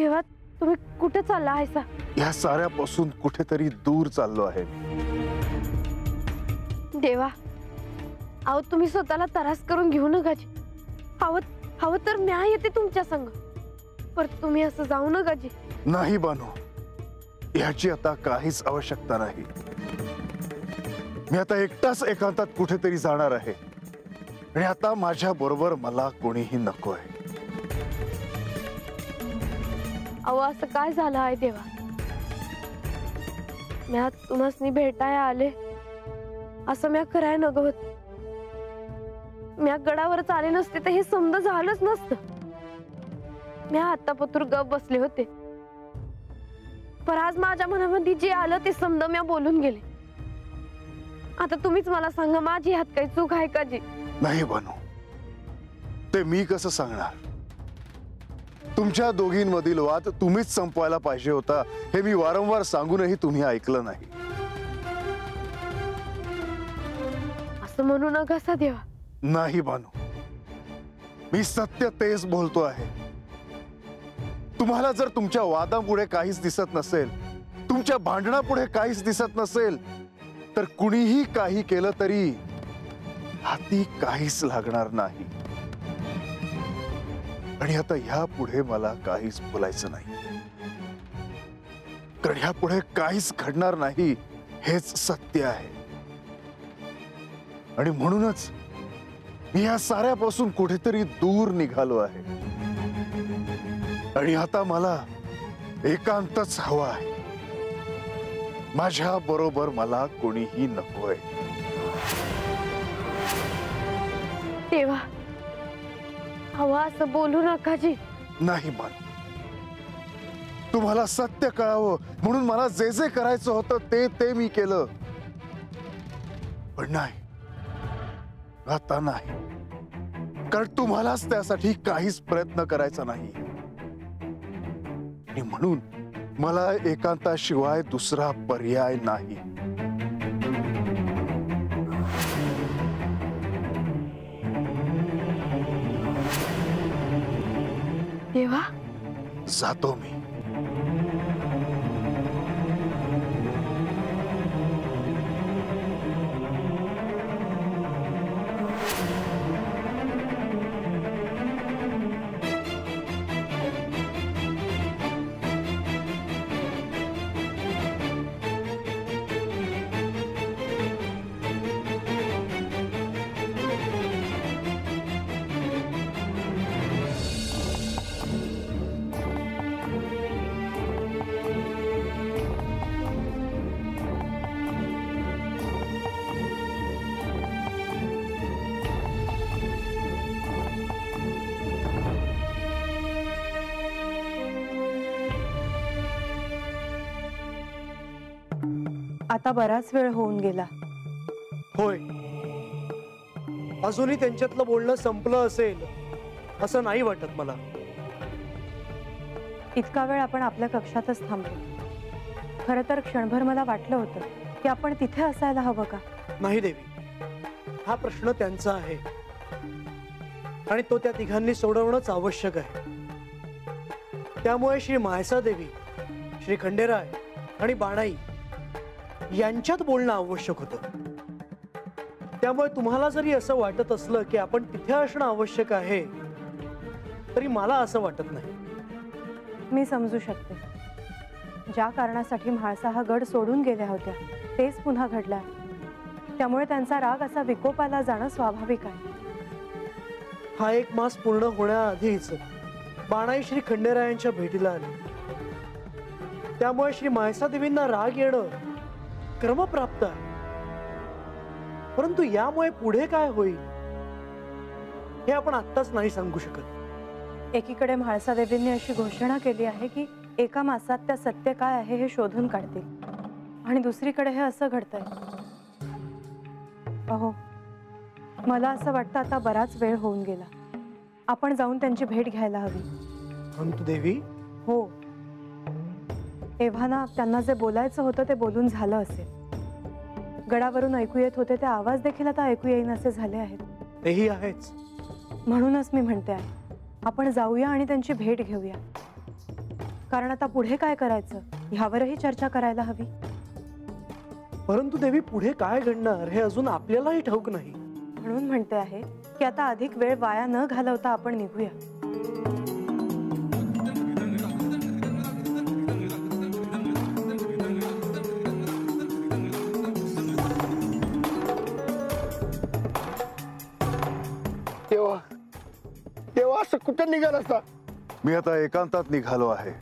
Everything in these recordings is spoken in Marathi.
देवा, तुम्ही कुठे चालला आहेसा? या साऱ्यापासून कुठेतरी दूर चाललो आहे. देवा, अहो तुम्ही स्वतःला त्रास करून घेऊ नका. हवं तर म्या येते तुमच्या संग, पर तुम्ही असं जाऊ नका जी. नाही बानू, याची आता काहीच आवश्यकता नाही. मी आता एकटाच एकांतात कुठेतरी जाणार आहे आणि आता माझ्या बरोबर मला कोणीही नको आहे. अहो असं काय झालं आहे देवा? म्या तुम्हासनी भेटाय आले असं म्या कराय नगवत. म्या गडावरच आले नसते तर हे समज झालंच नसतं. म्या आत्तापतूर गप बसले होते, पर आज माझ्या मनामध्ये जे आलं ते समज म्या बोलून गेले. आता तुम्हीच मला सांगा, माझी हात काही चूक आहे का जी? नाही बानू, ते मी कसं सांगणार? तुमच्या दोघींमधील वाद तुम्हीच संपवायला पाहिजे होता हे मी वारंवार सांगूनही तुम्ही ऐकलं नाही. असं म्हणू नका सा देवा. नाही बानू, मी सत्य तेच बोलतो आहे. तुम्हाला जर तुमच्या वादापुढे काहीच दिसत नसेल, तुमच्या भांडणापुढे काहीच दिसत नसेल, तर कुणीही काही केलं तरी हाती काहीच लागणार नाही. आणि आता ह्या पुढे मला काहीच बोलायचं नाही, कारण ह्या पुढे काहीच घडणार नाही हेच सत्य आहे. आणि म्हणूनच मी या साऱ्यापासून कुठेतरी दूर निघालो आहे. आणि आता मला एकांतच हवा आहे. माझ्या बरोबर मला कोणीही नकोय. देवा, हवा असं बोलू नका जी. नाही मान, तुम्हाला सत्य कळावं म्हणून मला जे जे करायचं होतं ते मी केलं. पण नाही, आता नाही, कारण तुम्हालाच त्यासाठी काहीच प्रयत्न करायचा नाही. आणि म्हणून मला एकांताशिवाय दुसरा पर्याय नाही. देवा, जातो मी. आता बराच वेळ होऊन गेला. होय, अजूनही त्यांच्यातलं बोलणं संपलं असेल असं नाही वाटत मला. इतका वेळ आपण आपल्या कक्षातच थांबलो. खरं तर क्षणभर मला वाटलं होतं की आपण तिथे असायला हवं का. नाही देवी, हा प्रश्न त्यांचा आहे आणि तो त्या तिघांनी सोडवणंच आवश्यक आहे. त्यामुळे श्री म्हाळसा देवी, श्री खंडेराय आणि बाणाई यांच्यात बोलणं आवश्यक होतं. त्यामुळे तुम्हाला जरी असं वाटत असलं की आपण तिथे असणं आवश्यक आहे, तरी मला असं वाटत नाही. मी समजू शकते. ज्या कारणासाठी म्हाळसा हा गड सोडून गेल्या होत्या तेच पुन्हा घडलं. त्यामुळे त्यांचा राग असा विकोपाला जाणं स्वाभाविक आहे. हा 1 मास पूर्ण होण्याआधीच बाणाई श्री खंडेरायांच्या भेटीला आली. त्यामुळे श्री म्हाळसा देवींना राग येणं क्रमप्राप्त आहे. परंतु यामुळे पुढे काय होईल हे आपण आत्ताच नाही सांगू शकत. एकीकडे म्हाळसा देवींनी अशी घोषणा केली आहे की 1 मासात त्या सत्य काय आहे हे शोधून काढतील, आणि दुसरीकडे हे असं घडतंय. अहो, मला असं वाटतं आता बराच वेळ होऊन गेला. आपण जाऊन त्यांची भेट घ्यायला हवी. परंतु देवी, हो, एव्हाना त्यांना जे बोलायचं होतं ते बोलून झालं असेल. गडावरून ऐकू येत होते ते आवाज देखील आता ऐकू येईन असे झाले आहेत. तेही आहेच. म्हणूनच मी म्हणते आहे, आपण जाऊया आणि त्यांची भेट घेऊया. कारण आता पुढे काय करायचं ह्यावरही चर्चा करायला हवी. परंतु देवी पुढे काय घडणार हे अजून आपल्यालाही ठाऊक नाही. म्हणून म्हणते आहे की आता अधिक वेळ वाया न घालवता आपण निघूया. तेव्हा असं कुठं निघाल असता? मी आता एकांतात निघालो आहे.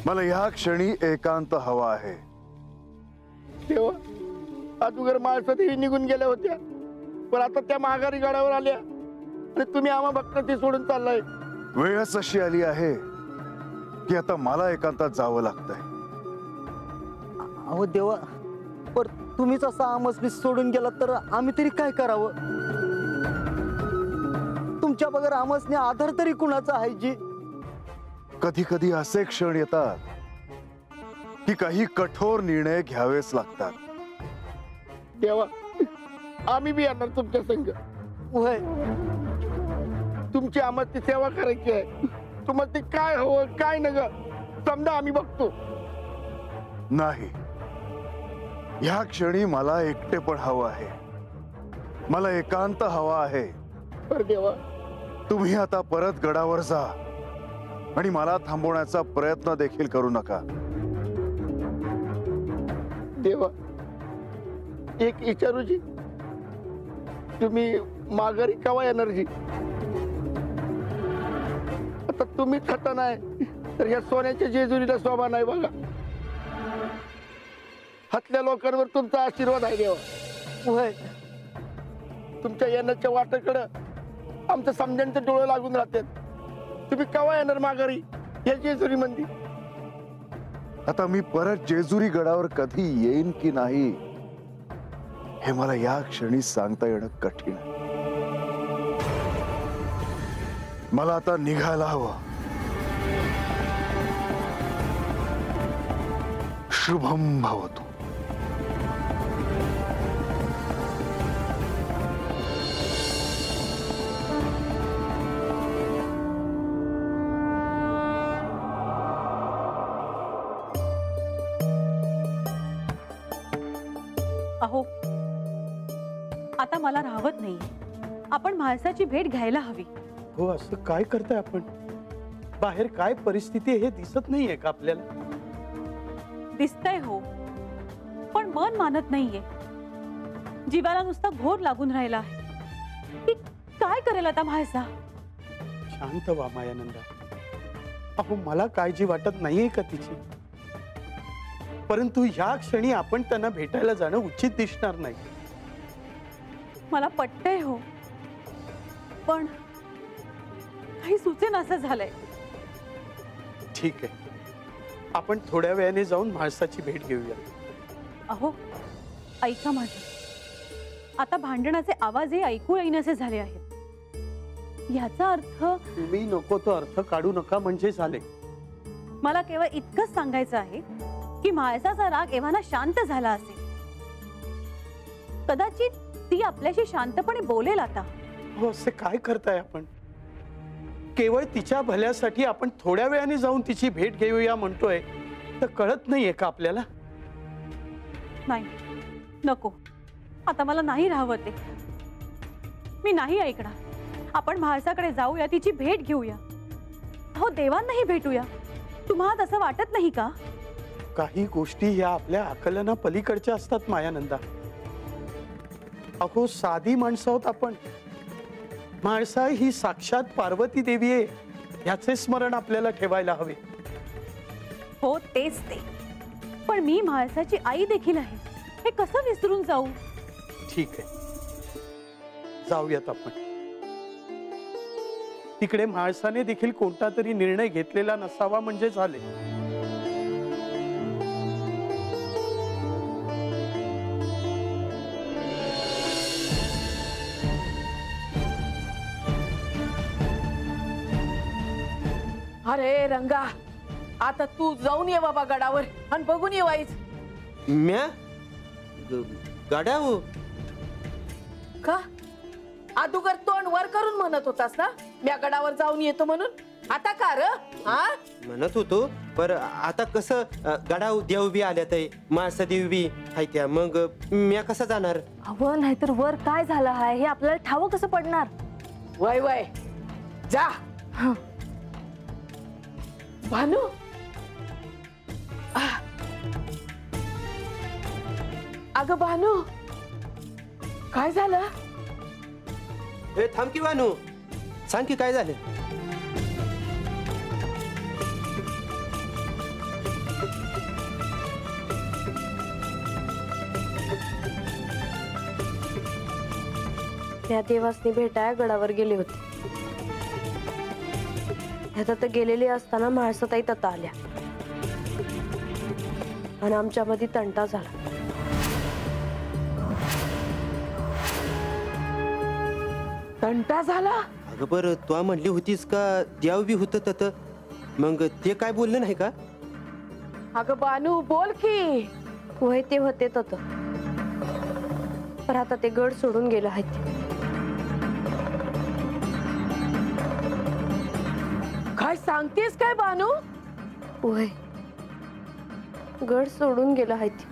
मला ह्या क्षणी एकांत हवा आहे. तेव्हा अगोदर माणसातही निघून गेल्या होत्या, पण आता त्या माघारी गडावर आल्या आणि तुम्ही आम्हा भक्ताची सोडून चाललाय. वेळच अशी आली आहे की आता मला एकांतात जावं लागतंय. अहो देवा, पर तुम्हीच असा आमसनी सोडून गेला तर आम्ही तरी काय करावं? तुमच्या बगर आमसने आधार तरी कुणाचा आहे जी? कधी कधी असे क्षण येतात की काही कठोर निर्णय घ्यावेच लागतात. तेव्हा आम्ही बी येणार तुमच्या संग. होय, तुमची आम्हाला ती सेवा करायची आहे. तुम्हाला ते काय हवं काय नग समजा आम्ही बघतो. नाही, ह्या क्षणी मला एकटेपण हवं आहे. मला एकांत हवा आहे. पर देवा, तुम्ही आता परत गडावर जा आणि मला थांबवण्याचा प्रयत्न देखील करू नका. देवा एक विचारूची, तुम्ही माघारी केव्हा येणार जी? आता तुम्ही खाता नाही तर ह्या सोन्याच्या जेजुरीला शोभा नाही बघा. हातल्या लोकांवर तुमचा आशीर्वाद आहे देवा. होय, तुमच्या येण्याच्या वाटेकडं आमच्या समजांचे डोळे लागून राहतात. तुम्ही केव्हा येणार माघारी या जेजुरी मंदिर? आता मी परत जेजुरी गडावर कधी येईन की नाही हे मला या क्षणी सांगता येणं कठीण आहे. मला आता निघायला हवं. शुभम भवतु. अहो, आता मला राहवत नाही. आपण म्हाळसाची भेट घ्यायला हवी. हो, असं काय करताय आपण? बाहेर काय परिस्थिती हे दिसत नाहीये का आपल्याला? दिसतंय हो, पण मन मानत नाहीये. जीवाला नुसता घोर लागून राहिला आहे की काय करेल आता म्हाळसा. शांत व्हा मायानंदा. अहो, मला काळजी वाटत नाहीये का तिची? परंतु ह्या क्षणी आपण त्यांना भेटायला जाणं उचित दिसणार नाही. मला पटतंय हो, पण काही सुचेन असं झालंय. ठीक आहे, आपण थोड्या वेळाने जाऊन म्हाळसाची भेट घेऊया. अहो ऐका माझं, आता भांडणाचे आवाजही ऐकू येईनसे झाले आहेत. याचा अर्थ तुम्ही नको तो अर्थ काढू नका म्हणजे झाले. मला केवळ इतकंच सांगायचं आहे की म्हाळसाचा राग एव्हाना शांत झाला असेल. कदाचित ती आपल्याशी शांतपणे बोलेल आता. हो, असे काय करताय आपण? केवळ तिच्या भल्यासाठी आपण थोड्या वेळाने जाऊन तिची भेट घेऊया म्हणतोय, तर कळत नाहीये का आपल्याला? नाही, नको. आता मला नाही राहावं ते. मी नाही ऐकणार. आपण म्हाळसाकडे जाऊया, तिची भेट घेऊया. हो, देवांनाही भेटूया. तुम्हाला तसं वाटत नाही का? काही गोष्टी ह्या आपल्या आकलना पलीकडच्या असतात मायानंदा. अहो, साधी माणसं आहोत आपण. म्हाळसा ही साक्षात पार्वती देवी आहे, ह्याचे स्मरण आपल्याला ठेवायला हवे. हो, तेच ते. पण मी म्हाळसाची आई देखील आहे, हे कसं विसरून जाऊ? ठीक आहे, जाऊयात आपण. तिकडे म्हाळसाने देखील कोणता तरी निर्णय घेतलेला नसावा म्हणजे झाले. अरे रंगा, आता तू जाऊन ये बाबा गडावर आणि बघून ये वाईच. म्या गाड्यावर का अदुगर तोंड वर करून म्हणत होतास ना, म्या गडावर जाऊन येतो म्हणून? आता का र हा म्हणत होतो पर आता कसं गडाव देव बी आल्यात माणसा देव बी हाय त्या मग म्या कसा जाणार अहो नाहीतर वर काय झालं आहे हे आपल्याला ठाव कसं पडणार? वय वय जा. भानू अगं भानू काय झालं? ए थांब की बानू सांग की काय झालं. त्या देवासनी भेटाया गडावर गेले होते. ह्यात तर गेलेली असताना म्हाळसाताई तता आल्या आणि आमच्यामध्ये तंटा झाला. तंटा झाला? अगं बरं तू म्हणली होतीस का देव बी होत तत मग ते काय बोललं नाही का? अगं बानू बोल की. वय ते होते तत पण आता ते गड सोडून गेलं आहेत. काय सांगतेस काय बानू? वय गड सोडून गेलं आहेत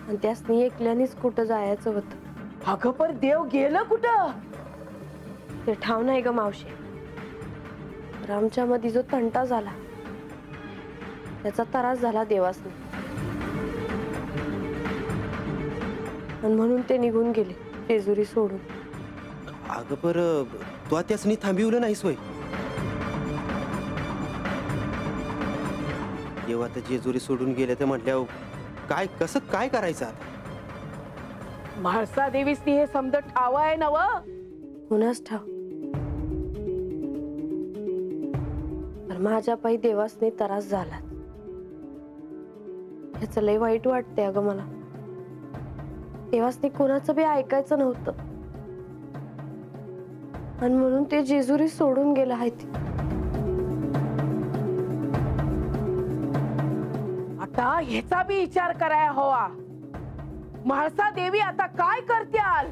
आणि त्यासनी एकल्यानेच कुठं जायचं होतं. अगं पर देव गेलं कुठं? ते ठाव नाही ग मावशी. आमच्या मध्ये जो तंटा झाला त्याचा त्रास झाला देवासनी आणि म्हणून ते निघून गेले जेजुरी सोडून. अगं बरं तू त्यासनी थांबिवलं नाहीस वय. देव आता जेजुरी सोडून गेले तर म्हटल्यावर काय कसं काय करायचं आता? म्हाळसा देवीसनी हे समज ठाव आहे नव? कुणाच ठाव. तर माझ्या पायी देवासने त्रास झाला. ह्याचं लय वाईट वाटतंय अगं मला. देवासने कोणाचं बी ऐकायचं नव्हतं आणि म्हणून ते जेजुरी सोडून गेलं आहे. आता ह्याचा बी विचार करायला हवा. म्हाळसा देवी आता काय करत्याल?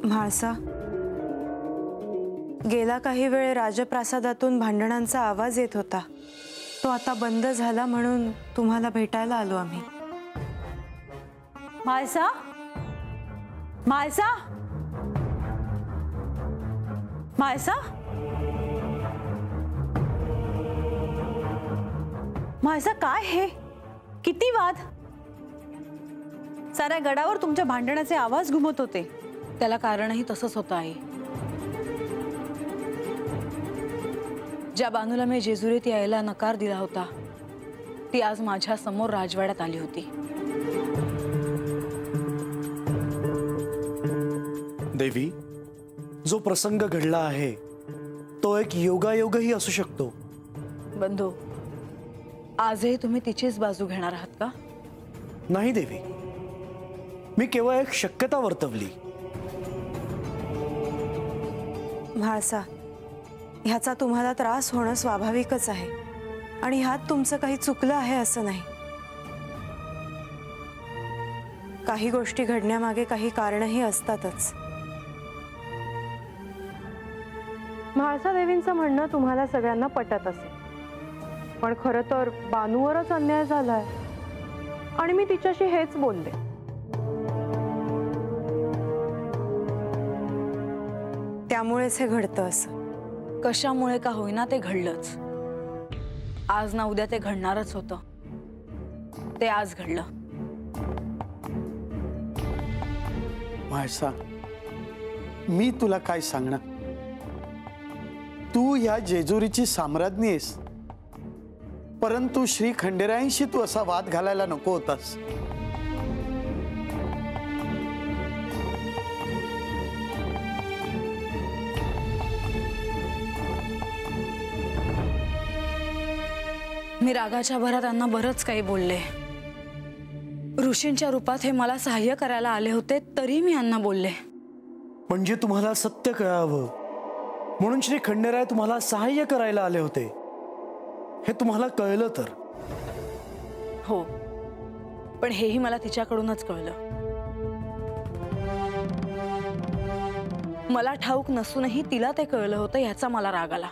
म्हाळसा, गेला काही वेळ राजप्रासादातून भांडणांचा आवाज येत होता. तो आता बंद झाला म्हणून तुम्हाला भेटायला आलो आम्ही. म्हाळसा, म्हाळसा, म्हाळसा, म्हाळसा काय हे? किती वाद? साऱ्या गडावर तुमच्या भांडणाचे आवाज घुमत होते. त्याला कारणही तसंच होतं आहे. ज्या बानूला मी जेजुरीत यायला नकार दिला होता ती आज माझ्या समोर राजवाड्यात आली होती. देवी, जो प्रसंग घडला आहे तो एक योगायोगही असू शकतो. बंधू, आजही तुम्ही तिचीच बाजू घेणार आहात का? नाही देवी, मी केवळ एक शक्यता वर्तवली. म्हाळसा, ह्याचा तुम्हाला त्रास होणं स्वाभाविकच आहे आणि ह्यात तुमचं काही चुकलं आहे असं नाही. काही गोष्टी घडण्यामागे काही कारणही असतातच. म्हाळसा देवींचं म्हणणं तुम्हाला सगळ्यांना पटत असेल, पण खरं तर बानूवरच अन्याय झालाय आणि मी तिच्याशी हेच बोलले. त्यामुळेच हे घडतं. असं कशामुळे का होईना ते घडलंच. आज ना उद्या ते घडणारच होतं. ते आज घडलं. म्हाळसा, मी तुला काय सांगणार? तू ह्या जेजुरीची साम्राज्ञी आहेस, परंतु श्री खंडेरायांशी तू असा वाद घालायला नको होतास. मी रागाच्या भरात त्यांना बरंच काही बोलले. ऋषींच्या रूपात हे मला सहाय्य करायला आले होते तरी मी यांना बोलले. म्हणजे तुम्हाला सत्य कळावं म्हणून श्री खंडेराय तुम्हाला सहाय्य करायला आले होते हे तुम्हाला कळलं तर? हो, पण हेही मला तिच्याकडूनच कळलं. मला ठाऊक नसूनही तिला ते कळलं होतं याचा मला राग आला.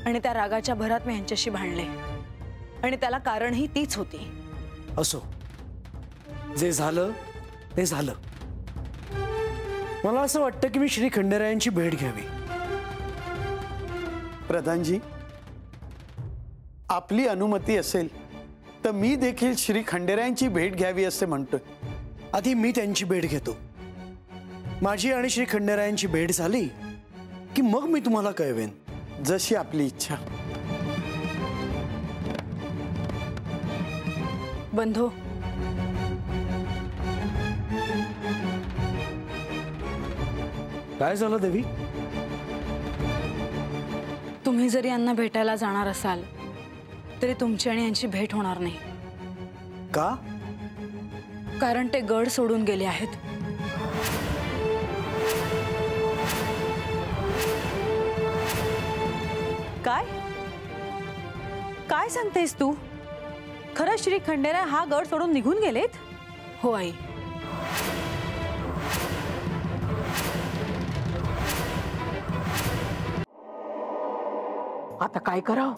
आणि त्या रागाच्या भरात मी यांच्याशी भांडले आणि त्याला कारणही तीच होती. असो, जे झालं ते झालं. मला असं वाटतं की मी श्री खंडेरायांची भेट घ्यावी. प्रधानजी, आपली अनुमती असेल तर मी देखील श्री खंडेरायांची भेट घ्यावी असे म्हणतोय. आधी मी त्यांची भेट घेतो. माझी आणि श्री खंडेरायांची भेट झाली की मग मी तुम्हाला कळवेन. जशी आपली इच्छा. बंधू, काय झालं देवी? तुम्ही जरी यांना भेटायला जाणार असाल तरी तुमची आणि यांची भेट होणार नाही. का? कारण ते गड सोडून गेले आहेत. काय काय सांगतेस तू? खरंच श्री खंडेराय हा गड सोडून निघून गेलेत? हो आई. आता काय कराव?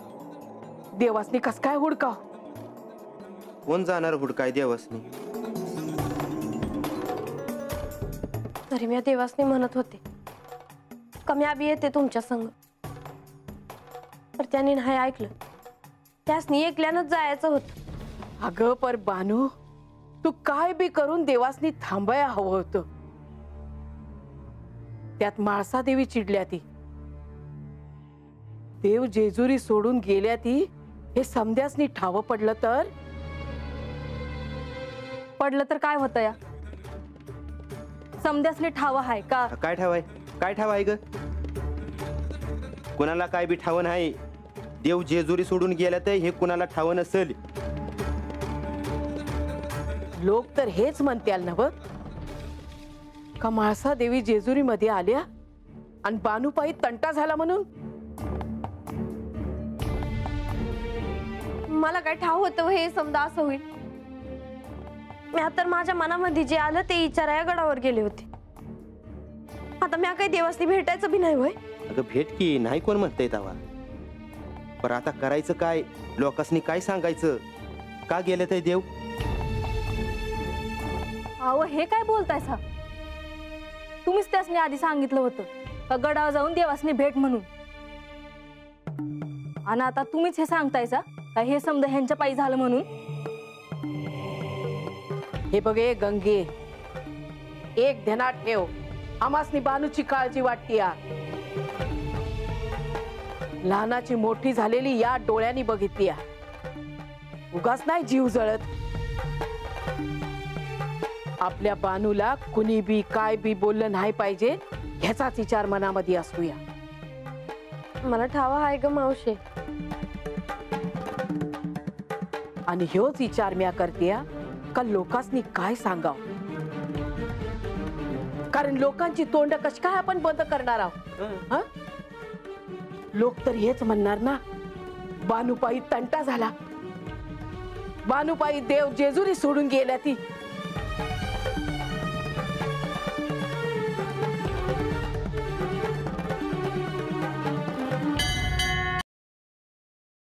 देवासनी कस काय हुडकाव? कोण जाणार हुडकाय देवासनी? तरी मी देवासनी म्हणत होते का मी आबी येते तुमच्या संग, तर त्यांनी नाही ऐकलं. त्यासनी एकल्यानंच जायचं होतं. अगं पर बानू, तू काय बी करून देवासनी थांबाया हवं होतं. त्यात माळसा देवी चिडल्या ती. देव जेजुरी सोडून गेल्या ती हे समध्यासनी ठाव पडलं तर? पडलं तर काय होतं या? समध्यासनी ठाव आहे का? काय ठावाय ग? कुणाला काय बी ठाव नाही. देव जेजुरी सोडून गेला तर हे कुणाला ठाव नसेल. लोक तर हेच म्हणत्याल नव का माळसा देवी जेजुरी मध्ये आल्या आणि बानूपायी तंटा झाला म्हणून? मला काय ठाव होतं हे समजा असं होईल? मी तर माझ्या मनामध्ये जे आलं ते विचाराया गडावर गेले होते. आता मी काही देवासनी भेटायचं बी नाही होय. अगं भेट की नाही कोण म्हणतंय तवा. पण आता करायचं काय? लोकांनी काय सांगायचं? का गेले ते देव? अहो हे काय बोलतायसा? तुम्हीच त्यासनी आधी सांगितलं होतं का गडावर जाऊन देवासनी भेट म्हणून. आणि आता तुम्हीच हे सांगतायसा का हे समजा ह्यांच्या पायी झालं म्हणून? हे बघे गंगे, एक ध्यानात ठेव, आमासनी बानूची काळजी वाटतीया. लहानाची मोठी झालेली या डोळ्यांनी बघितली. उगाच नाही जीव जळत. आपल्या बानूला कुणी बी काय बी बोललं नाही पाहिजे ह्याचाच विचार मनामध्ये असूया. मला ठावा आहे ग मावशे. आणि ह्योच विचार म्या करतेया का लोकांनी काय सांगाव. कारण लोकांची तोंड कशी काय आपण बंद करणार आहोत? लोक तर हेच म्हणणार ना, बानूपायी तंटा झाला, बानूपायी देव जेजुरी सोडून गेल्या ती.